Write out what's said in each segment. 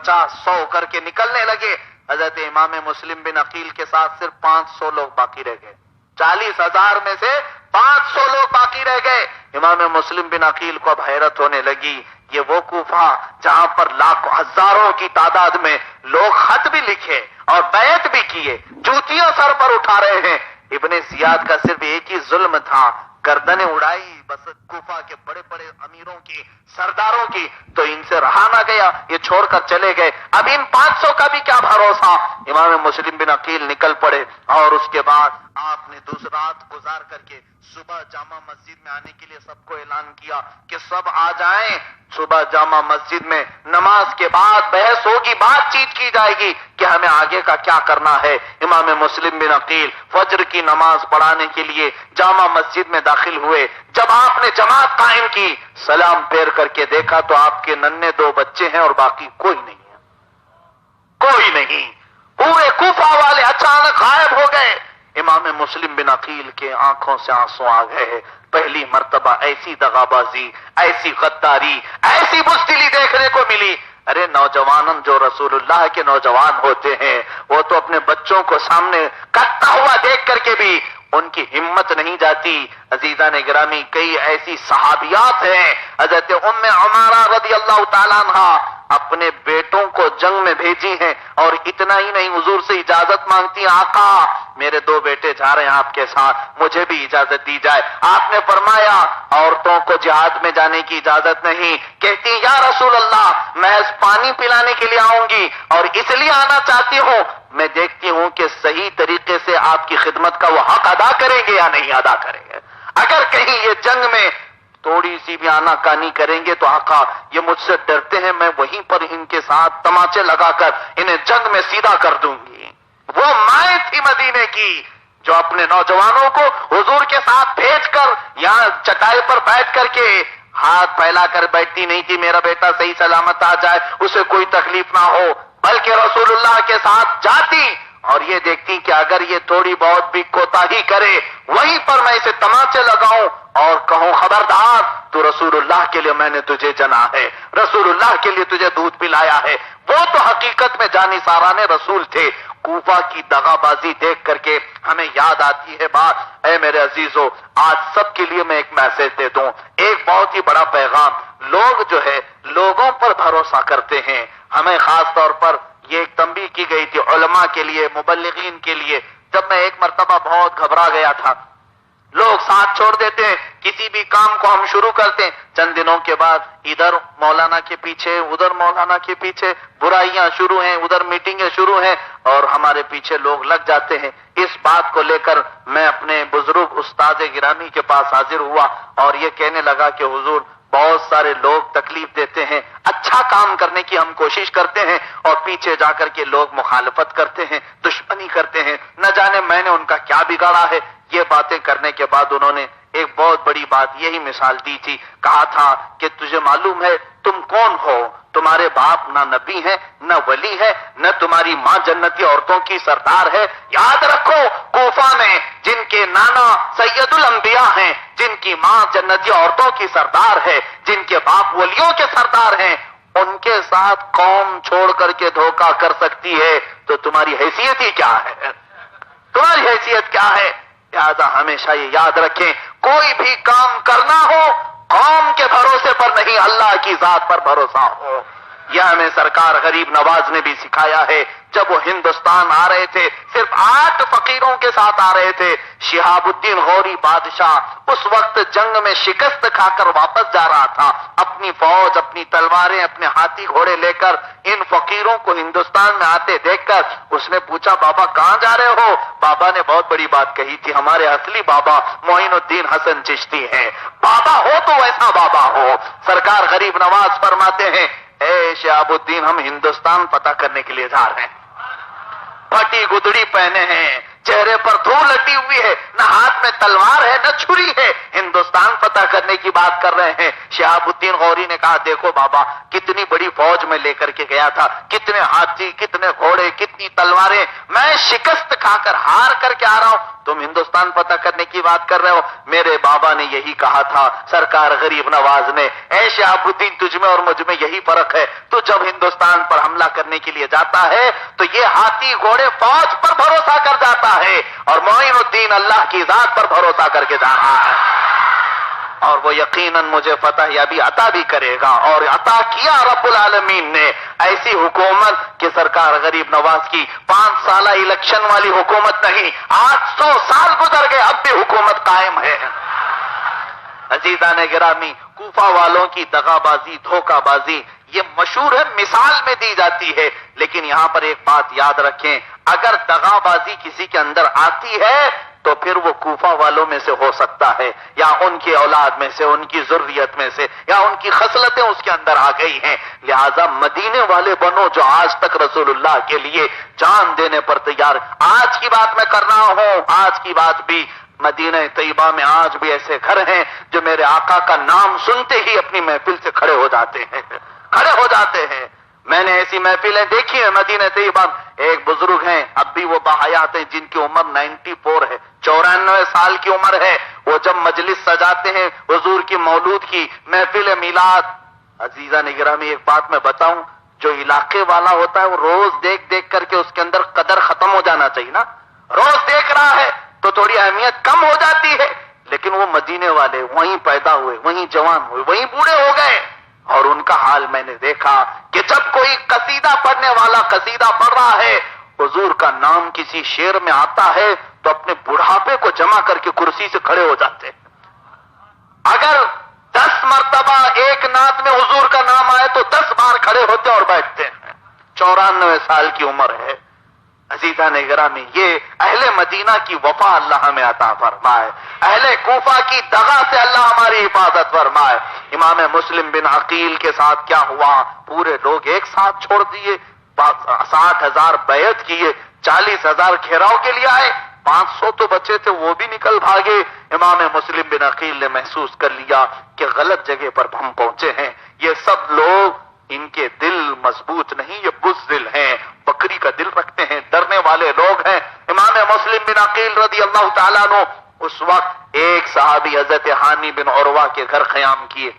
50-100 کر کے نکلنے لگے. حضرت امام مسلم بن عقیل کے ساتھ صرف 500 لوگ باقی رہ گئے. 40,000 میں سے 500 لوگ باقی رہ گئے. امام مسلم بن عقیل کو اب حیرت ہونے لگی. یہ وہ کوفہ جہاں پر لاکھوں ہزاروں کی تعداد میں لوگ خط بھی لکھے اور بیعت بھی کیے, جوتیاں سر پر اٹھا رہے ہیں. ابن زیاد کا صرف ایک ہی ظلم تھا, گردنیں اڑائی بس کوفہ کے بڑے بڑے امیروں کی, سرداروں کی, تو ان سے رہا نہ گیا, یہ چھوڑ کر چلے گئے. اب ان 500 کا بھی کیا بھروسہ. امام مسلم بن عقیل نکل پڑے اور اس کے بعد آپ نے دوسری رات گزار کر کے صبح جامع مسجد میں آنے کے لیے سب کو اعلان کیا کہ سب آ جائیں. صبح جامع مسجد میں نماز کے بعد بحث ہوگی, بات چیت کی جائے گی کہ ہمیں آگے کا کیا کرنا ہے. امام مسلم بن عقیل فجر کی نماز پڑھانے کے لیے جامع مسجد میں داخل ہوئے. جب آپ نے جماعت قائم کی, سلام پھیر کر کے دیکھا تو آپ کے ننھے 2 بچے ہیں اور باقی کوئی نہیں ہے, کوئی نہیں. پورے کوفہ والے اچانک غائب ہو گئے. امام مسلم بن عقیل کے آنکھوں سے آنسو آ گئے. پہلی مرتبہ ایسی دغابازی, ایسی غداری, ایسی بزدلی دیکھنے کو ملی. ارے نوجوان جو رسول اللہ کے نوجوان ہوتے ہیں وہ تو اپنے بچوں کو سامنے کٹتا ہوا دیکھ کر کے بھی ان کی ہمت نہیں جاتی. عزیزان گرامی, کئی ایسی صحابیات ہیں. حضرت ام عمارہ رضی اللہ تعالیٰ عنہا اپنے بیٹوں کو جنگ میں بھیجی ہیں اور اتنا ہی نہیں, حضور سے اجازت مانگتی ہیں, آقا میرے 2 بیٹے جا رہے ہیں آپ کے ساتھ, مجھے بھی اجازت دی جائے. آپ نے فرمایا عورتوں کو جہاد میں جانے کی اجازت نہیں. کہتی ہیں یا رسول اللہ محض پانی پلانے کے لیے آؤں گی اور اس لیے آنا چاہتی ہوں, میں دیکھتی ہوں کہ صحیح طریقے سے آپ کی خدمت کا وہ حق ادا کریں گے یا نہیں ادا کریں گے. اگر کہیں یہ جنگ میں تھوڑی سی بھی آنا کانی کریں گے تو آقا یہ مجھ سے ڈرتے ہیں, میں وہیں پر ان کے ساتھ تماچے لگا کر انہیں جنگ میں سیدھا کر دوں گی. وہ مائیں تھی مدینے کی جو اپنے نوجوانوں کو حضور کے ساتھ بھیج کر یہاں چٹائی پر بیٹھ کر کے ہاتھ پھیلا کر بیٹھتی نہیں تھی میرا بیٹا صحیح سلامت آ جائے, اسے کوئی تکلیف نہ ہو, بلکہ رسول اللہ کے ساتھ جاتی اور یہ دیکھتی کہ اگر یہ تھوڑی بہت بھی کوتاہی کرے وہیں پر میں اسے تماچے لگاؤں اور کہوں خبردار تو رسول اللہ کے لیے میں نے تجھے جنا ہے, رسول اللہ کے لیے تجھے دودھ پلایا ہے. وہ تو حقیقت میں جانثاران رسول تھے. کوفہ کی دغابازی دیکھ کر کے ہمیں یاد آتی ہے بات. اے میرے عزیزو, آج سب کے لیے میں ایک میسج دے دوں, ایک بہت ہی بڑا پیغام. لوگ جو ہے لوگوں پر بھروسہ کرتے ہیں. ہمیں خاص طور پر یہ ایک تنبیہ کی گئی تھی علماء کے لیے, مبلغین کے لیے. جب میں ایک مرتبہ بہت گھبرا گیا تھا, لوگ ساتھ چھوڑ دیتے ہیں, کسی بھی کام کو ہم شروع کرتے ہیں, چند دنوں کے بعد ادھر مولانا کے پیچھے ادھر مولانا کے پیچھے برائیاں شروع ہیں, ادھر میٹنگیں شروع ہیں اور ہمارے پیچھے لوگ لگ جاتے ہیں. اس بات کو لے کر میں اپنے بزرگ استاد گرامی کے پاس حاضر ہوا اور یہ کہنے لگا کہ حضور بہت سارے لوگ تکلیف دیتے ہیں, اچھا کام کرنے کی ہم کوشش کرتے ہیں اور پیچھے جا کر کے لوگ مخالفت کرتے ہیں, دشمنی کرتے ہیں, نہ جانے میں نے ان کا کیا بگاڑا ہے. یہ باتیں کرنے کے بعد انہوں نے ایک بہت بڑی بات یہی مثال دی تھی. کہا تھا کہ تجھے معلوم ہے تم کون ہو, تمہارے باپ نہ نبی ہے نہ ولی ہے, نہ تمہاری ماں جنتی عورتوں کی سردار ہے. یاد رکھو کوفہ میں جن کے نانا سید الانبیاء ہیں, جن کی ماں جنتی عورتوں کی سردار ہے, جن کے باپ ولیوں کے سردار ہیں, ان کے ساتھ قوم چھوڑ کر کے دھوکہ کر سکتی ہے تو تمہاری حیثیت ہی کیا ہے, تمہاری حیثیت کیا ہے. لہذا ہمیشہ یہ یاد رکھیں, کوئی بھی کام کرنا ہو قوم کے بھروسے پر نہیں, اللہ کی ذات پر بھروسہ ہو. یہ ہمیں سرکار غریب نواز نے بھی سکھایا ہے. جب وہ ہندوستان آ رہے تھے صرف 8 فقیروں کے ساتھ آ رہے تھے. شہاب الدین غوری بادشاہ اس وقت جنگ میں شکست کھا کر واپس جا رہا تھا, اپنی فوج, اپنی تلواریں, اپنے ہاتھی گھوڑے لے کر ان فقیروں کو ہندوستان میں آتے دیکھ کر اس نے پوچھا بابا کہاں جا رہے ہو. بابا نے بہت بڑی بات کہی تھی, ہمارے اصلی بابا معین الدین حسن چشتی ہیں. بابا ہو تو ویسا بابا ہو. سرکار غریب نواز فرماتے ہیں اے شہاب الدین ہم ہندوستان فتح کرنے کے لیے جا رہے ہیں. پھٹی گدڑی پہنے ہیں, چہرے پر دھول لٹی ہوئی ہے, نہ ہاتھ میں تلوار ہے نہ چھری ہے, ہندوستان فتح کرنے کی بات کر رہے ہیں. شہاب الدین غوری نے کہا دیکھو بابا کتنی بڑی فوج میں لے کر کے گیا تھا, کتنے ہاتھی, کتنے گھوڑے, کتنی تلواریں, میں شکست کھا کر ہار کر کے آ رہا ہوں, تم ہندوستان فتح کرنے کی بات کر رہے ہو، میرے بابا نے یہی کہا تھا، سرکار غریب نواز نے، اے شہاب الدین تجھ میں اور مجھ میں یہی فرق ہے، تو جب ہندوستان پر حملہ کرنے کے لیے جاتا ہے تو یہ ہاتھی گھوڑے فوج پر بھروسہ کر جاتا ہے، اور معین الدین اللہ کی ذات پر بھروسہ کر کے جا رہا ہے، اور وہ یقیناً مجھے فتح یابی عطا بھی کرے گا، اور عطا کیا رب العالمین نے ایسی حکومت کہ سرکار غریب نواز کی 5 سالہ الیکشن والی حکومت نہیں، 800 سال گزر گئے اب بھی حکومت قائم ہے۔ عزیزان گرامی، کوفہ والوں کی دغا بازی، دھوکہ بازی یہ مشہور ہے، مثال میں دی جاتی ہے، لیکن یہاں پر ایک بات یاد رکھیں، اگر دغا بازی کسی کے اندر آتی ہے تو پھر وہ کوفہ والوں میں سے ہو سکتا ہے، یا ان کی اولاد میں سے، ان کی ذریت میں سے، یا ان کی خصلتیں اس کے اندر آ گئی ہیں، لہذا مدینے والے بنو جو آج تک رسول اللہ کے لیے جان دینے پر تیار۔ آج کی بات میں کر رہا ہوں، آج کی بات بھی مدینہ طیبہ میں آج بھی ایسے گھر ہیں جو میرے آقا کا نام سنتے ہی اپنی محفل سے کھڑے ہو جاتے ہیں، کھڑے ہو جاتے ہیں۔ میں نے ایسی محفلیں دیکھی ہیں مدینہ طیبہ، ایک بزرگ ہیں اب بھی وہ باحیات ہیں، جن کی عمر 94 ہے، 94 سال کی عمر ہے، وہ جب مجلس سجاتے ہیں حضور کی مولود کی محفل میلاد، عزیزہ نگرامی ایک بات میں بتاؤں، جو علاقے والا ہوتا ہے وہ روز دیکھ دیکھ کر کے اس کے اندر قدر ختم ہو جانا چاہیے نا، روز دیکھ رہا ہے تو تھوڑی اہمیت کم ہو جاتی ہے، لیکن وہ مدینے والے وہیں پیدا ہوئے، وہیں جوان ہوئے، وہیں بوڑھے ہو گئے، اور ان کا حال میں نے دیکھا کہ جب کوئی قصیدہ پڑھنے والا قصیدہ پڑھ رہا ہے، حضور کا نام کسی شعر میں آتا ہے تو اپنے بڑھاپے کو جمع کر کے کرسی سے کھڑے ہو جاتے ہیں۔ اگر 10 مرتبہ ایک نعت میں حضور کا نام آئے تو 10 بار کھڑے ہوتے اور بیٹھتے ہیں۔ 94 سال کی عمر ہے۔ عزیزان گرامی، یہ اہل مدینہ کی وفا اللہ ہمیں عطا فرمائے، اہل کوفہ کی دغا سے اللہ ہماری حفاظت فرمائے۔ امام مسلم بن عقیل کے ساتھ کیا ہوا، پورے لوگ ایک ساتھ چھوڑ دیے، 60,000 بیعت کیے، 40,000 گھیراؤ کے لیے آئے، 500 تو بچے تھے وہ بھی نکل بھاگے۔ امام مسلم بن عقیل نے محسوس کر لیا کہ غلط جگہ پر ہم پہنچے ہیں، یہ سب لوگ ان کے دل مضبوط نہیں، یہ بزدل ہیں، بکری کا دل رکھتے ہیں، ڈرنے والے لوگ ہیں۔ امام مسلم بن عقیل رضی اللہ تعالیٰ عنہ اس وقت ایک صحابی حضرت حانی بن عروہ کے گھر قیام کیے۔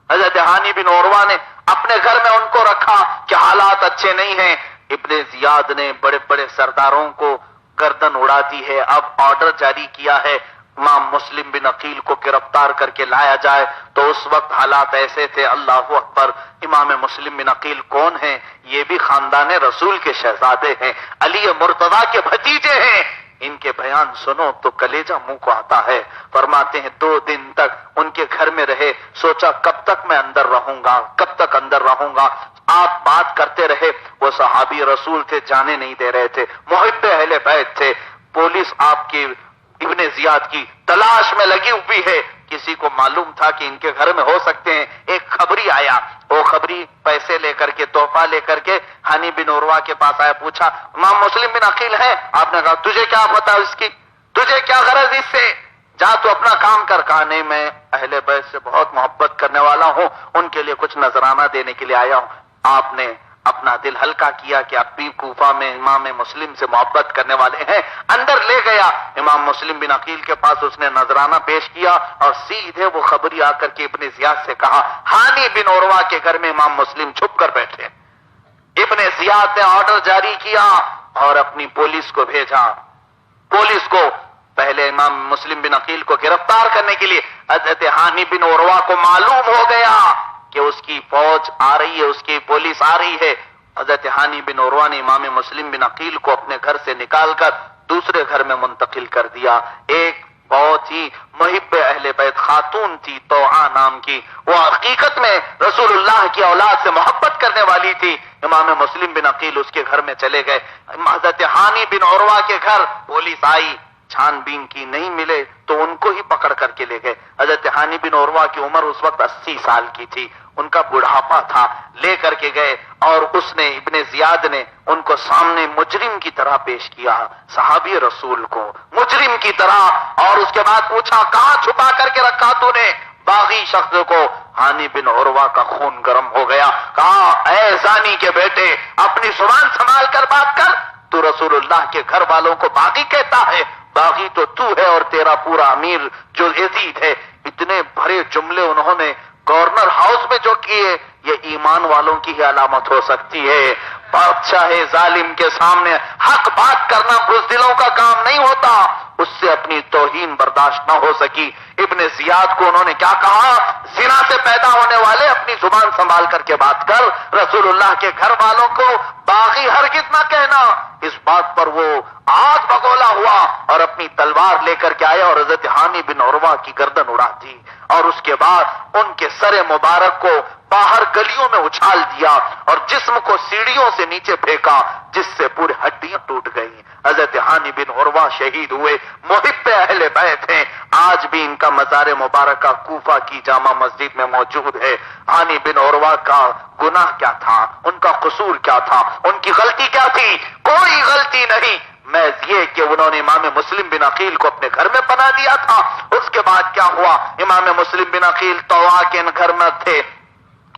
حضرت حانی بن عروہ نے اپنے گھر میں ان کو رکھا کہ حالات اچھے نہیں ہیں۔ ابن زیاد نے بڑے بڑے سرداروں کو گردن اڑا دی ہے، اب آرڈر جاری کیا ہے امام مسلم بن عقیل کو گرفتار کر کے لایا جائے، تو اس وقت حالات ایسے تھے، اللہ اکبر۔ امام مسلم بن عقیل کون ہیں؟ یہ بھی خاندان رسول کے شہزادے ہیں، علی مرتضیٰ کے بھتیجے ہیں۔ ان کے بیان سنو تو کلیجہ منہ کو آتا ہے۔ فرماتے ہیں 2 دن تک ان کے گھر میں رہے، سوچا کب تک میں اندر رہوں گا، کب تک اندر رہوں گا۔ آپ بات کرتے رہے، وہ صحابی رسول تھے، جانے نہیں دے رہے تھے، محب اہل بیت تھے۔ پولیس آپ کی ابن زیاد کی تلاش میں لگی ہوئی ہے، کسی کو معلوم تھا کہ ان کے گھر میں ہو سکتے ہیں۔ ایک خبری آیا، وہ خبری پیسے لے کر کے، تحفہ لے کر کے حانی بن عروہ کے پاس آیا، پوچھا امام مسلم بن عقیل ہے؟ آپ نے کہا تجھے کیا پتا اس کی، تجھے کیا غرض اس سے، جا تو اپنا کام کر۔ کہا نہیں، میں اہل بیت سے بہت محبت کرنے والا ہوں، ان کے لیے کچھ نذرانہ دینے کے لیے آیا ہوں۔ آپ نے اپنا دل ہلکا کیا کہ اب بھی کوفہ میں امام مسلم سے محبت کرنے والے ہیں، اندر لے گیا امام مسلم بن عقیل کے پاس، اس نے نذرانہ پیش کیا اور سیدھے وہ خبری آ کر کے ابن زیاد سے کہا حانی بن عروہ کے گھر میں امام مسلم چھپ کر بیٹھے۔ ابن زیاد نے آرڈر جاری کیا اور اپنی پولیس کو بھیجا، پولیس کو پہلے امام مسلم بن عقیل کو گرفتار کرنے کے لیے۔ حضرت حانی بن عروہ کو معلوم ہو گیا کہ اس کی فوج آ رہی ہے، اس کی پولیس آ رہی ہے۔ حضرت حانی بن عروہ نے امام مسلم بن عقیل کو اپنے گھر سے نکال کر دوسرے گھر میں منتقل کر دیا۔ ایک بہت ہی محب اہل بیت خاتون تھی توعا نام کی، وہ حقیقت میں رسول اللہ کی اولاد سے محبت کرنے والی تھی۔ امام مسلم بن عقیل اس کے گھر میں چلے گئے، حضرت حانی بن عروہ کے گھر پولیس آئی، چھان بین کی، نہیں ملے تو ان کو ہی پکڑ کر کے لے گئے۔ حضرت حانی بن عروہ کی عمر اس وقت 80 سال کی تھی، ان کا بڑھاپا تھا، لے کر کے گئے اور اس نے ابن زیاد نے ان کو سامنے مجرم کی طرح پیش کیا، صحابی رسول کو مجرم کی طرح، اور اس کے بعد پوچھا کہاں چھپا کر کے رکھا تو نے باغی شخص کو؟ حانی بن عروہ کا خون گرم ہو گیا، کہا اے زانی کے بیٹے اپنی زبان سنبھال کر بات کر، تو رسول اللہ کے گھر والوں کو باغی کہتا ہے؟ باغی تو تو ہے اور تیرا پورا امیر جو یزید ہے. اتنے بھرے جملے انہوں نے گورنر ہاؤس میں جو کیے، یہ ایمان والوں کی ہی علامت ہو سکتی ہے. بادشاہ ظالم کے سامنے حق بات کرنا بزدلوں کا کام نہیں ہوتا. اس سے اپنی توہین برداشت نہ ہو سکی. ابن زیاد کو انہوں نے کیا کہا؟ زنا سے پیدا ہونے والے اپنی زبان سنبھال کر کے بات کر. رسول اللہ کے گھر والوں کو باغی ہرگز نہ کہنا. اس بات پر وہ آگ بگولا ہوا اور اپنی تلوار لے کر کے آیا اور حضرت حامی بن عروہ کی گردن اڑا دی، اور اس کے بعد ان کے سر مبارک کو باہر گلیوں میں اچھال دیا اور جسم کو سیڑھیوں سے نیچے پھینکا، جس سے پوری ہڈیاں ٹوٹ گئیں. حضرت حانی بن عروہ شہید ہوئے، محب اہل بیت ہیں. آج بھی ان کا مزار مبارکہ کوفہ کی جامع مسجد میں موجود ہے. حانی بن عروہ کا گناہ کیا تھا؟ ان کا قصور کیا تھا؟ ان کی غلطی کیا تھی؟ کوئی غلطی نہیں، محض یہ کہ انہوں نے امام مسلم بن عقیل کو اپنے گھر میں پناہ دیا تھا. اس کے بعد کیا ہوا؟ امام مسلم بن عقیل طوعا کے گھر میں تھے.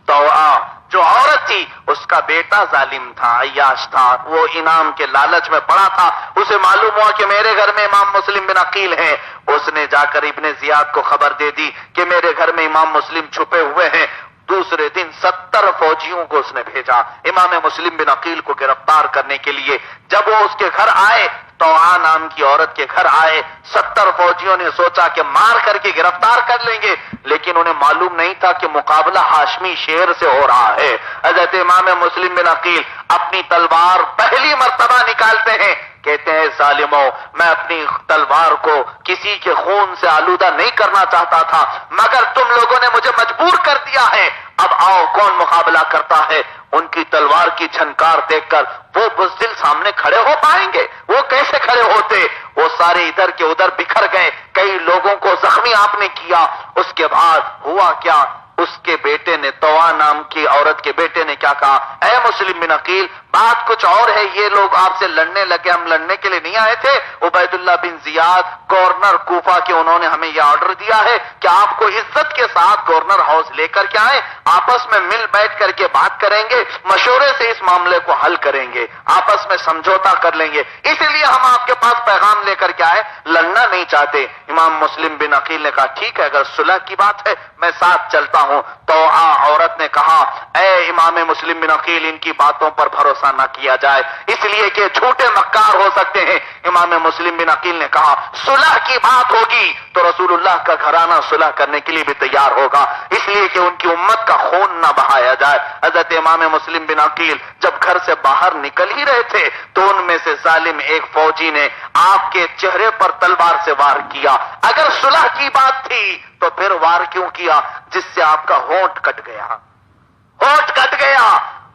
طوعا جو عورت تھی، اس کا بیٹا ظالم تھا، عیاش تھا، وہ انعام کے لالچ میں پڑا تھا. اسے معلوم ہوا کہ میرے گھر میں امام مسلم بن عقیل ہیں. اس نے جا کر ابن زیاد کو خبر دے دی کہ میرے گھر میں امام مسلم چھپے ہوئے ہیں. دوسرے دن 70 فوجیوں کو اس نے بھیجا امام مسلم بن عقیل کو گرفتار کرنے کے لیے. جب وہ اس کے گھر آئے، طوعا نام کی عورت کے گھر آئے، 70 فوجیوں نے سوچا کہ مار کر کے گرفتار کر لیں گے، لیکن انہیں معلوم نہیں تھا کہ مقابلہ ہاشمی شیر سے ہو رہا ہے. حضرت امام مسلم بن عقیل اپنی تلوار پہلی مرتبہ نکالتے ہیں. کہتے ہیں ظالموں، میں اپنی تلوار کو کسی کے خون سے آلودہ نہیں کرنا چاہتا تھا، مگر تم لوگوں نے مجھے مجبور کر دیا ہے. اب آؤ کون مقابلہ کرتا ہے. ان کی تلوار کی جھنکار دیکھ کر وہ بزدل سامنے کھڑے ہو پائیں گے؟ وہ کیسے کھڑے ہوتے؟ وہ سارے ادھر کے ادھر بکھر گئے. کئی لوگوں کو زخمی آپ نے کیا. اس کے بعد ہوا کیا؟ اس کے بیٹے نے، طوعا نام کی عورت کے بیٹے نے کیا کہا؟ اے مسلم بن عقیل، بات کچھ اور ہے. یہ لوگ آپ سے لڑنے لگے، ہم لڑنے کے لیے نہیں آئے تھے. عبید اللہ بن زیاد گورنر کوفہ کے، انہوں نے ہمیں یہ آرڈر دیا ہے کہ آپ کو عزت کے ساتھ گورنر ہاؤس لے کر کے آئیں، آپس میں مل بیٹھ کر کے بات کریں گے، مشورے سے اس معاملے کو حل کریں گے، آپس میں سمجھوتا کر لیں گے. اسی لیے ہم آپ کے پاس پیغام لے کر کے آئے، لڑنا نہیں چاہتے. امام مسلم بن عقیل نے کہا ٹھیک ہے، اگر صلح کی بات ہے میں ساتھ چلتا ہوں. طوعا عورت نے کہا اے امام مسلم بن عقیل، ان کی باتوں پر بھروسہ نہ کیا جائے، اس لیے کہ جھوٹے مکار ہو سکتے ہیں. امام مسلم بن عقیل نے کہا صلح کی بات ہوگی تو رسول اللہ کا گھرانہ صلح کرنے کے لیے بھی تیار ہوگا، اس لیے کہ ان کی امت کا خون نہ بہایا جائے. حضرت امام مسلم بن عقیل جب گھر سے باہر نکل ہی رہے تھے تو ان میں سے ظالم ایک فوجی نے آپ کے چہرے پر تلوار سے وار کیا. اگر صلح کی بات تھی تو پھر وار کیوں کیا؟ جس سے آپ کا ہونٹ کٹ گیا، ہونٹ کٹ گیا.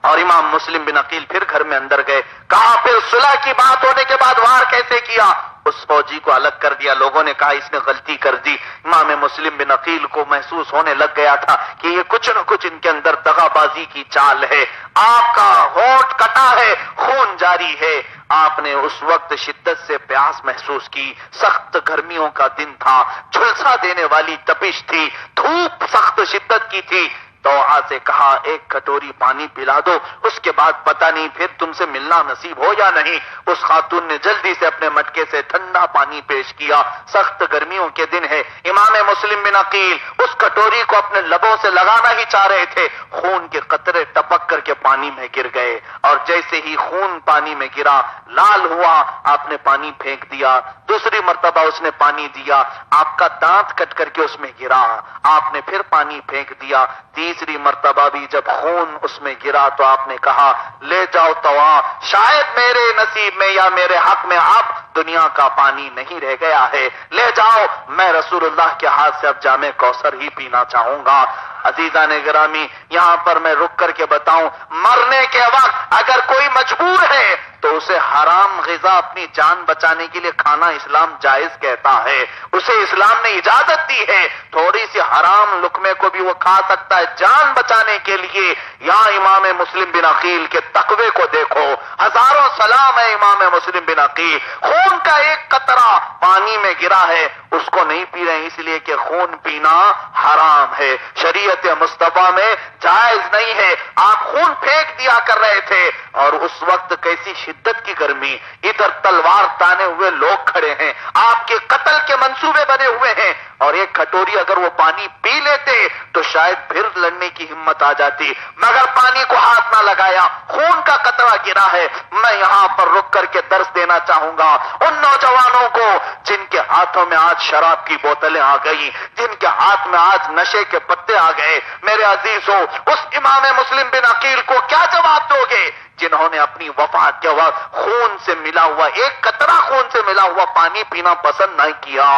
اور امام مسلم بن عقیل پھر گھر میں اندر گئے. کہا پھر صلح کی بات ہونے کے بعد وار کیسے کیا؟ اس فوجی کو الگ کر دیا. لوگوں نے کہا اس نے غلطی کر دی. امام مسلم بن عقیل کو محسوس ہونے لگ گیا تھا کہ یہ کچھ نہ کچھ ان کے اندر دغا بازی کی چال ہے. آپ کا ہونٹ کٹا ہے، خون جاری ہے. آپ نے اس وقت شدت سے پیاس محسوس کی. سخت گرمیوں کا دن تھا، جھلسا دینے والی تپش تھی، دھوپ سخت شدت کی تھی. طوعا سے کہا ایک کٹوری پانی پلا دو، اس کے بعد پتہ نہیں پھر تم سے ملنا نصیب ہو یا نہیں. اس خاتون نے جلدی سے اپنے مٹکے سے ٹھنڈا پانی پیش کیا. سخت گرمیوں کے دن ہے. امام مسلم بن عقیل اس کٹوری کو اپنے لبوں سے لگانا ہی چاہ رہے تھے، خون کے قطرے ٹپک کر کے پانی میں گر گئے. اور جیسے ہی خون پانی میں گرا، لال ہوا، آپ نے پانی پھینک دیا. دوسری مرتبہ اس نے پانی دیا، آپ کا دانت کٹ کر کے اس میں گرا، آپ نے پھر پانی پھینک دیا. تیسری مرتبہ بھی جب خون اس میں گرا تو آپ نے کہا لے جاؤ طوعا، شاید میرے نصیب میں یا میرے حق میں اب دنیا کا پانی نہیں رہ گیا ہے، لے جاؤ، میں رسول اللہ کے ہاتھ سے اب جام کوثر ہی پینا چاہوں گا. عزیزان گرامی، یہاں پر میں رک کر کے بتاؤں، مرنے کے وقت اگر کوئی مجبور ہے تو اسے حرام غذا اپنی جان بچانے کے لیے کھانا اسلام جائز کہتا ہے. اسے اسلام نے اجازت دی ہے، تھوڑی سی حرام لقمے کو بھی وہ کھا سکتا ہے جان بچانے کے لیے. یہاں امام مسلم بن عقیل کے تقوی کو دیکھو. ہزاروں سلام ہے امام مسلم بن عقیل. خون کا ایک قطرہ پانی میں گرا ہے، اس کو نہیں پی رہے اس لیے کہ خون پینا حرام ہے، شریعت مصطفیٰ میں جائز نہیں ہے۔ آپ خون پھینک دیا کر رہے تھے، اور اس وقت کیسی شدت کی گرمی، ادھر تلوار تانے ہوئے لوگ کھڑے ہیں، آپ کے قتل کے منصوبے بنے ہوئے ہیں، اور ایک کھٹوری اگر وہ پانی پی لیتے تو شاید پھر لڑنے کی ہمت آ جاتی، مگر پانی کو ہاتھ نہ لگایا، خون کا قطرہ گرا ہے۔ میں یہاں پر رک کر کے درس دینا چاہوں گا ان نوجوانوں کو جن کے ہاتھوں میں آج شراب کی بوتلیں آ گئی، جن کے ہاتھ میں آج نشے کے پتے آ گئے۔ میرے عزیزوں، اس امام مسلم بن عقیل کو کیا جواب دو گے جنہوں نے اپنی وفات کے وقت خون سے ملا ہوا، ایک قطرہ خون سے ملا ہوا پانی پینا پسند نہیں کیا،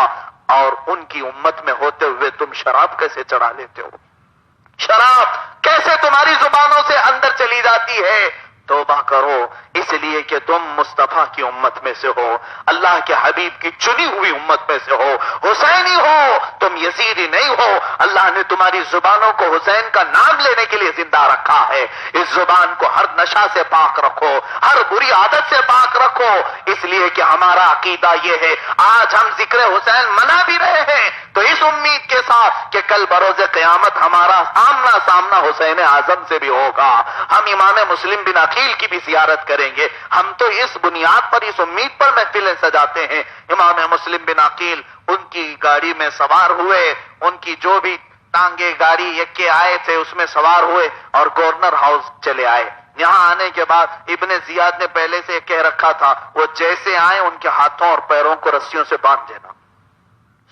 اور ان کی امت میں ہوتے ہوئے تم شراب کیسے چڑھا لیتے ہو؟ شراب کیسے تمہاری زبانوں سے اندر چلی جاتی ہے؟ توبہ کرو، اس لیے کہ تم مصطفیٰ کی امت میں سے ہو، اللہ کے حبیب کی چنی ہوئی امت میں سے ہو، حسینی ہو، تم یزیدی نہیں ہو۔ اللہ نے تمہاری زبانوں کو حسین کا نام لینے کے لیے زندہ رکھا ہے۔ اس زبان کو ہر نشہ سے پاک رکھو، ہر بری عادت سے پاک رکھو، اس لیے کہ ہمارا عقیدہ یہ ہے، آج ہم ذکر حسین منا بھی رہے ہیں تو اس امید کے ساتھ کہ کل بروز قیامت ہمارا آمنا سامنا حسین اعظم سے بھی ہوگا، ہم امام مسلم بن عقیل کی بھی زیارت کریں گے۔ ہم تو اس بنیاد پر، اس امید پر محفلیں سجاتے ہیں۔ امام مسلم بن عقیل ان کی گاڑی میں سوار ہوئے، ان کی جو بھی ٹانگے گاڑی یکے آئے تھے اس میں سوار ہوئے اور گورنر ہاؤس چلے آئے۔ یہاں آنے کے بعد ابن زیاد نے پہلے سے کہہ رکھا تھا، وہ جیسے آئے ان کے ہاتھوں اور پیروں کو رسیوں سے باندھ دینا۔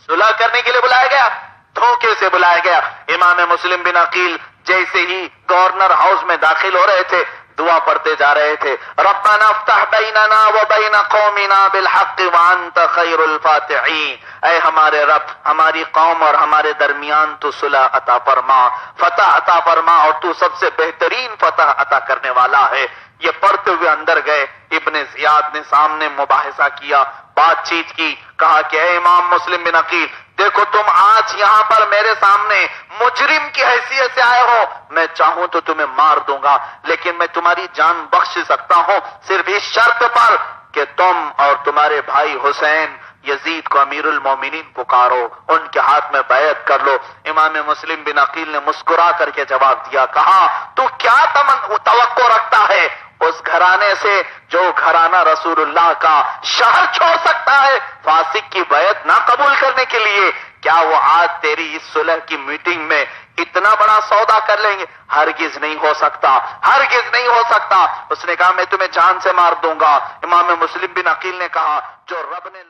صلح کرنے کے لیے بلایا گیا، دھوکے سے بلایا گیا۔ امام مسلم بن عقیل جیسے ہی گورنر ہاؤس میں داخل ہو رہے تھے، دعا پڑھتے جا رہے تھے، ربنا افتح بیننا وبین قومنا بالحق وانت خیر الفاتحین۔ اے ہمارے رب، ہماری قوم اور ہمارے درمیان تو صلح عطا فرما، فتح عطا فرما، اور تو سب سے بہترین فتح عطا کرنے والا ہے۔ یہ پڑھتے ہوئے اندر گئے، ابن زیاد نے سامنے مباحثہ کیا، بات چیت کی، کہا کہ اے امام مسلم بن عقیل، دیکھو تم آج یہاں پر میرے سامنے مجرم کی حیثیت سے آئے ہو، میں چاہوں تو تمہیں مار دوں گا، لیکن میں تمہاری جان بخش سکتا ہوں صرف اس شرط پر کہ تم اور تمہارے بھائی حسین یزید کو امیر المومنین پکارو، ان کے ہاتھ میں بیعت کر لو۔ امام مسلم بن عقیل نے مسکرا کر کے جواب دیا، کہا تو کیا توقع رکھتا ہے اس گھرانے سے جو گھرانہ رسول اللہ کا شہر چھوڑ سکتا ہے فاسق کی بیعت نہ قبول کرنے کے لیے؟ کیا وہ آج تیری اس صلح کی میٹنگ میں اتنا بڑا سودا کر لیں گے؟ ہرگز نہیں ہو سکتا، ہرگز نہیں ہو سکتا۔ اس نے کہا میں تمہیں جان سے مار دوں گا۔ امام مسلم بن عقیل نے کہا جو رب نے